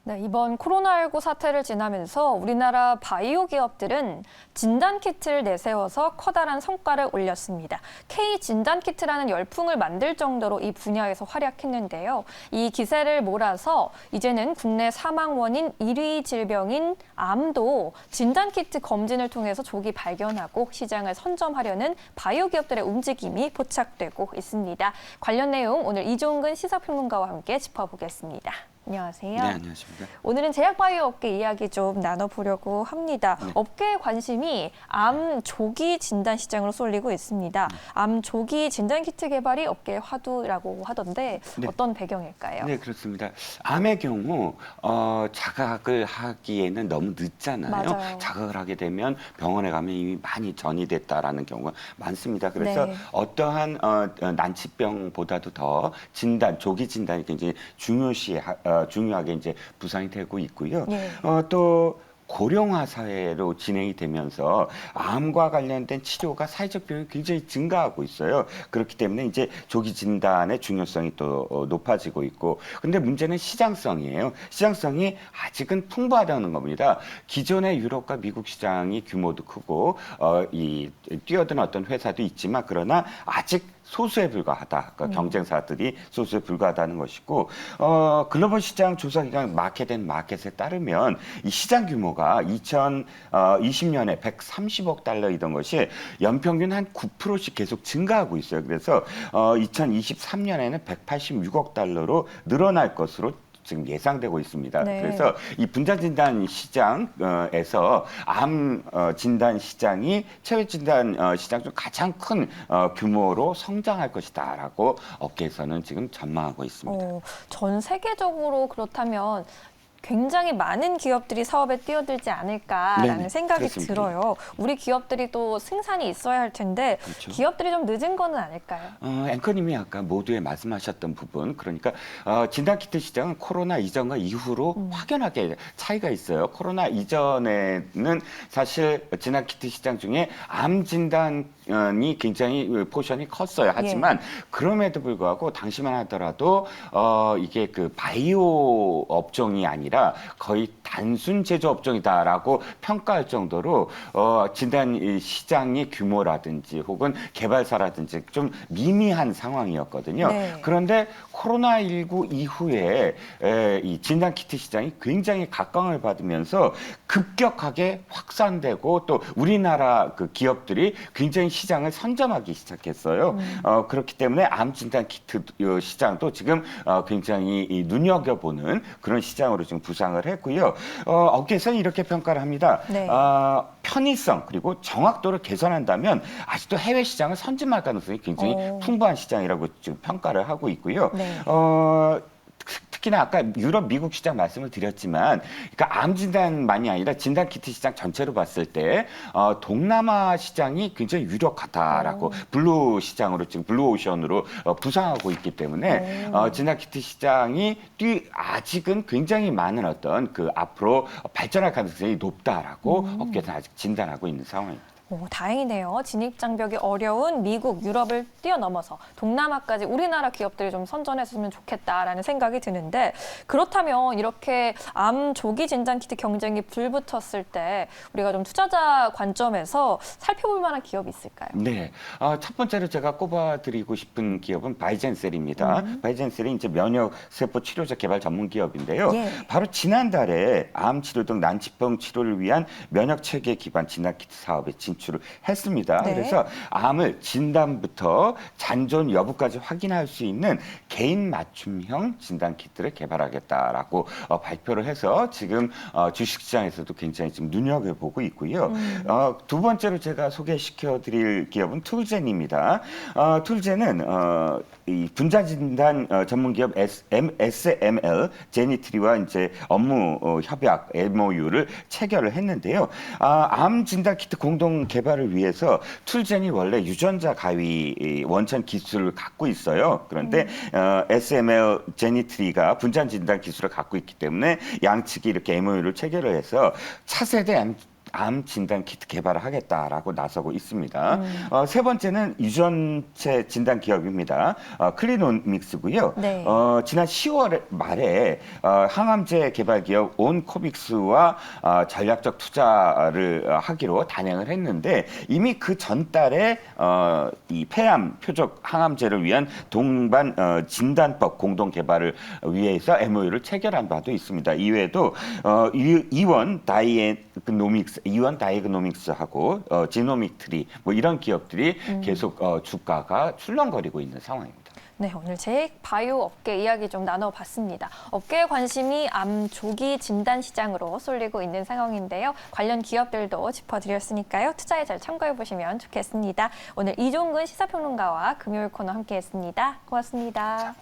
네, 이번 코로나19 사태를 지나면서 우리나라 바이오 기업들은 진단키트를 내세워서 커다란 성과를 올렸습니다. K 진단키트라는 열풍을 만들 정도로 이 분야에서 활약했는데요. 이 기세를 몰아서 이제는 국내 사망 원인 1위 질병인 암도 진단키트 검진을 통해서 조기 발견하고 시장을 선점하려는 바이오 기업들의 움직임이 포착되고 있습니다. 관련 내용 오늘 이종근 시사평론가와 함께 짚어보겠습니다. 안녕하세요. 네, 안녕하십니까. 오늘은 제약바이오 업계 이야기 좀 나눠보려고 합니다. 네. 업계의 관심이 암 조기 진단 시장으로 쏠리고 있습니다. 암 조기 진단 키트 개발이 업계의 화두라고 하던데 네. 어떤 배경일까요? 네, 그렇습니다. 암의 경우 자각을 하기에는 너무 늦잖아요. 맞아요. 자각을 하게 되면 병원에 가면 이미 많이 전이됐다라는 경우가 많습니다. 그래서 네. 어떠한 난치병보다도 더 조기 진단이 굉장히 중요하게 이제 부상이 되고 있고요. 네. 또 고령화 사회로 진행이 되면서 암과 관련된 치료가 사회적 비용이 굉장히 증가하고 있어요. 그렇기 때문에 이제 조기 진단의 중요성이 또 높아지고 있고, 근데 문제는 시장성이에요. 시장성이 아직은 풍부하다는 겁니다. 기존의 유럽과 미국 시장이 규모도 크고 뛰어든 어떤 회사도 있지만 그러나 아직 소수에 불과하다. 그러니까 경쟁사들이 소수에 불과하다는 것이고, 글로벌 시장 조사기관 마켓에 따르면 이 시장 규모가 2020년에 130억 달러이던 것이 연평균 한 9%씩 계속 증가하고 있어요. 그래서 2023년에는 186억 달러로 늘어날 것으로 지금 예상되고 있습니다. 네. 그래서 이 분자진단 시장에서 암 진단 시장이 체외 진단 시장 중 가장 큰 규모로 성장할 것이다라고 업계에서는 지금 전망하고 있습니다. 전 세계적으로 그렇다면 굉장히 많은 기업들이 사업에 뛰어들지 않을까라는 네네, 생각이 그렇습니다. 들어요. 우리 기업들이 또 생산이 있어야 할 텐데 그렇죠. 기업들이 좀 늦은 거는 아닐까요? 앵커님이 아까 모두에 말씀하셨던 부분, 그러니까 진단키트 시장은 코로나 이전과 이후로 확연하게 차이가 있어요. 코로나 이전에는 사실 진단키트 시장 중에 암 진단이 굉장히 포션이 컸어요. 하지만 그럼에도 불구하고 당시만 하더라도 이게 그 바이오 업종이 아니라 거의 단순 제조 업종이다라고 평가할 정도로 진단 시장의 규모라든지 혹은 개발사라든지 좀 미미한 상황이었거든요. 네. 그런데 코로나19 이후에 이 진단키트 시장이 굉장히 각광을 받으면서 급격하게 확산되고 또 우리나라 그 기업들이 굉장히 시장을 선점하기 시작했어요. 그렇기 때문에 암 진단키트 시장도 지금 굉장히 눈여겨보는 그런 시장으로 지금 부상을 했고요. 업계에서는 이렇게 평가를 합니다. 네. 편의성 그리고 정확도를 개선한다면 아직도 해외 시장을 선점할 가능성이 굉장히 풍부한 시장이라고 지금 평가를 하고 있고요. 네. 특히나 아까 유럽, 미국 시장 말씀을 드렸지만, 그러니까 암 진단만이 아니라 진단 키트 시장 전체로 봤을 때 동남아 시장이 굉장히 유력하다라고 블루 시장으로 지금 블루 오션으로 부상하고 있기 때문에 진단 키트 시장이 아직은 굉장히 많은 어떤 그 앞으로 발전할 가능성이 높다라고 업계에서는 아직 진단하고 있는 상황입니다. 다행이네요. 진입장벽이 어려운 미국, 유럽을 뛰어넘어서 동남아까지 우리나라 기업들이 좀 선전했으면 좋겠다라는 생각이 드는데 그렇다면 이렇게 암 조기 진단 키트 경쟁이 불붙었을 때 우리가 좀 투자자 관점에서 살펴볼 만한 기업이 있을까요? 네. 첫 번째로 제가 꼽아드리고 싶은 기업은 바이젠셀입니다. 바이젠셀이 이제 면역세포 치료제 개발 전문 기업인데요. 바로 지난달에 암 치료 등 난치병 치료를 위한 면역체계 기반 진단키트 사업에 진출을 했습니다. 네. 그래서 암을 진단부터 잔존 여부까지 확인할 수 있는 개인 맞춤형 진단키트를 개발하겠다라고 발표를 해서 지금 주식시장에서도 굉장히 지금 눈여겨보고 있고요. 두 번째로 제가 소개시켜드릴 기업은 툴젠입니다. 툴젠은 이 분자진단 전문기업 SML 제니트리와 이제 업무 협약 MOU를 체결을 했는데요. 암 진단 키트 공동 개발을 위해서 툴젠이 원래 유전자 가위 원천 기술을 갖고 있어요. 그런데 SML 제니트리가 분자 진단 기술을 갖고 있기 때문에 양측이 이렇게 MOU를 체결을 해서 차세대 암 진단 키트 개발을 하겠다라고 나서고 있습니다. 세 번째는 유전체 진단 기업입니다. 클리노믹스고요. 네. 지난 10월 말에 항암제 개발 기업 온코빅스와 전략적 투자를 하기로 단행을 했는데 이미 그 전달에 이 폐암 표적 항암제를 위한 동반 진단법 공동 개발을 위해서 MOU를 체결한 바도 있습니다. 이외에도 이원 다이그노믹스하고 지노믹트리 뭐 이런 기업들이 계속 주가가 출렁거리고 있는 상황입니다. 네, 오늘 제 바이오 업계 이야기 좀 나눠봤습니다. 업계의 관심이 암 조기 진단 시장으로 쏠리고 있는 상황인데요. 관련 기업들도 짚어드렸으니까요. 투자에 잘 참고해보시면 좋겠습니다. 오늘 이종근 시사평론가와 금요일 코너 함께했습니다. 고맙습니다.